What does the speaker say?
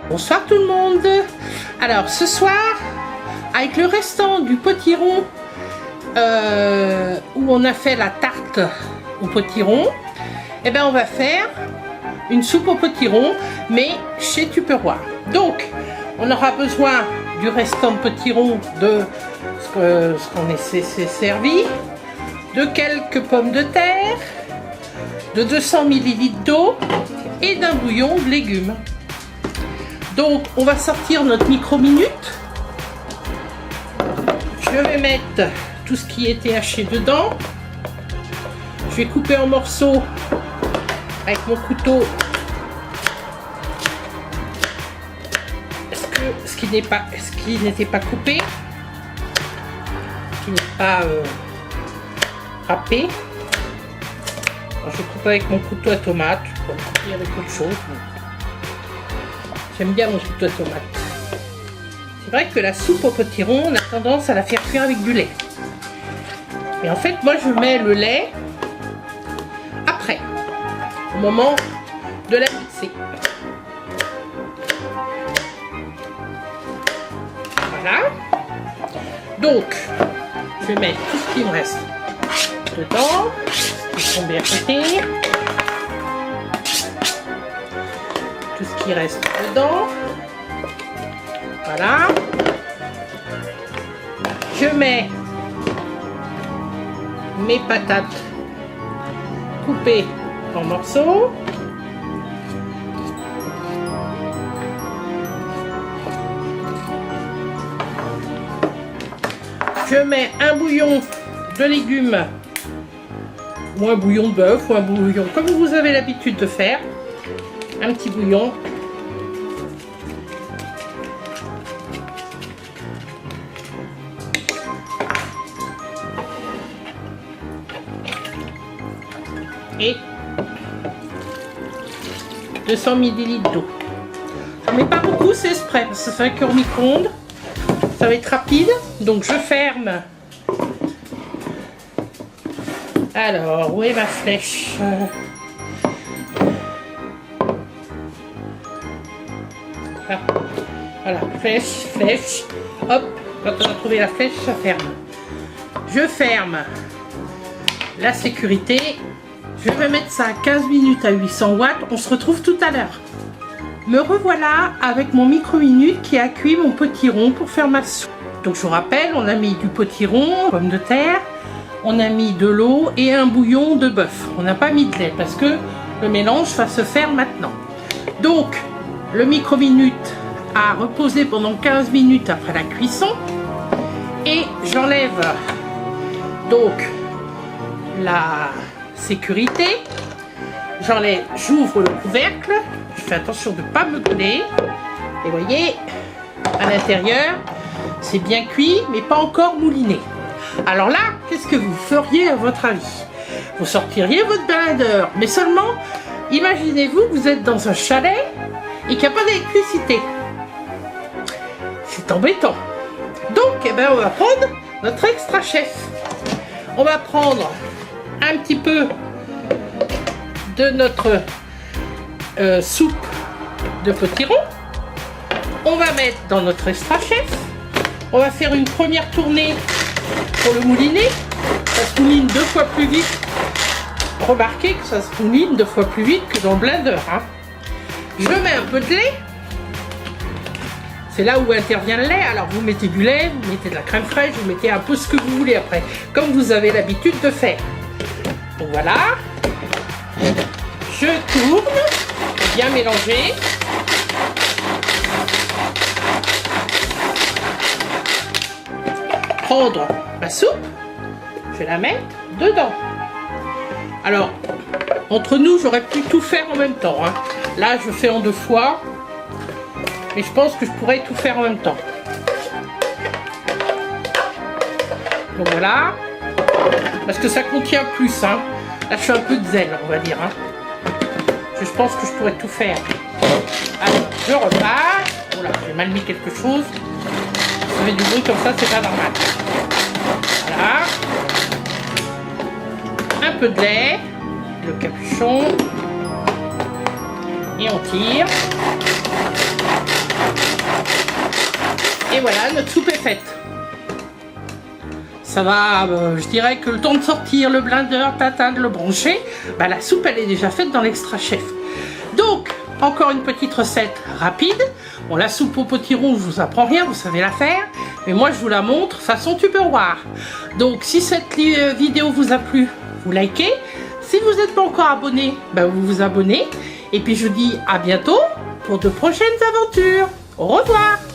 Bonsoir tout le monde. Alors ce soir, avec le restant du potiron où on a fait la tarte au potiron, et ben on va faire une soupe au potiron, mais chez Tupperware. Donc on aura besoin du restant de potiron de ce qu'on s'est servi, de quelques pommes de terre, de 200 ml d'eau et d'un bouillon de légumes. Donc on va sortir notre micro-minute. Je vais mettre tout ce qui était haché dedans. Je vais couper en morceaux avec mon couteau ce qui n'était pas coupé, ce qui n'est pas râpé. Alors, je coupe avec mon couteau à tomate. Je peux couper avec autre chose. J'aime bien mon couteau à tomate. C'est vrai que la soupe au potiron, on a tendance à la faire cuire avec du lait. Mais en fait, moi, je mets le lait après, au moment de la mixer. Voilà. Donc, je vais mettre tout ce qui me reste dedans. Ils sont bien côté. Tout ce qui reste dedans. Voilà. Je mets mes patates coupées en morceaux. Je mets un bouillon de légumes, ou un bouillon de bœuf, ou un bouillon comme vous avez l'habitude de faire. Un petit bouillon. Et 200 ml d'eau. J'en mets pas beaucoup, c'est exprès, parce que ça fait cuire au micro-ondes. Ça va être rapide, donc je ferme. Alors, où est ma flèche? Voilà, flèche, hop, quand on a trouvé la flèche, ça ferme. Je ferme la sécurité. Je vais mettre ça à 15 minutes à 800 watts. On se retrouve tout à l'heure. Me revoilà avec mon micro-minute qui a cuit mon potiron pour faire ma soupe. Donc je vous rappelle, on a mis du potiron, pommes de terre, on a mis de l'eau et un bouillon de bœuf. On n'a pas mis de lait parce que le mélange va se faire maintenant. Donc le micro-minute a reposé pendant 15 minutes après la cuisson. Et j'enlève donc la sécurité. J'ouvre le couvercle. Je fais attention de ne pas me coller. Et vous voyez, à l'intérieur, c'est bien cuit, mais pas encore mouliné. Alors là, qu'est-ce que vous feriez à votre avis? Vous sortiriez votre blender, mais seulement, imaginez-vous que vous êtes dans un chalet et qu'il n'y a pas d'électricité. C'est embêtant. Donc, eh ben, on va prendre notre extra chef. On va prendre un petit peu de notre soupe de potiron. On va mettre dans notre extra chef. On va faire une première tournée pour le mouliner. Ça se mouline 2 fois plus vite. Remarquez que ça se mouline 2 fois plus vite que dans le blender. Hein. Je mets un peu de lait. C'est là où intervient le lait. Alors vous mettez du lait, vous mettez de la crème fraîche, vous mettez un peu ce que vous voulez après, comme vous avez l'habitude de faire. Donc voilà. Je tourne, bien mélanger. Prendre ma soupe, je vais la mettre dedans. Alors, entre nous, j'aurais pu tout faire en même temps. Hein. Là, je fais en 2 fois. Mais je pense que je pourrais tout faire en même temps. Donc voilà. Parce que ça contient plus. Hein. Là, je fais un peu de zèle, on va dire. Hein. Je pense que je pourrais tout faire. Alors, je repars. Oh là, j'ai mal mis quelque chose. Ça fait du bruit comme ça, c'est pas normal. Voilà. Un peu de lait. Le capuchon. Et on tire. Et voilà, notre soupe est faite. Ça va, je dirais que le temps de sortir le blender, de le brancher, bah, la soupe elle est déjà faite dans l'extra chef. Donc, encore une petite recette rapide. Bon, la soupe au potiron, je vous apprends rien, vous savez la faire. Mais moi, je vous la montre façon Tupperware. Donc, si cette vidéo vous a plu, vous likez. Si vous n'êtes pas encore abonné, bah, vous vous abonnez. Et puis, je vous dis à bientôt pour de prochaines aventures. Au revoir!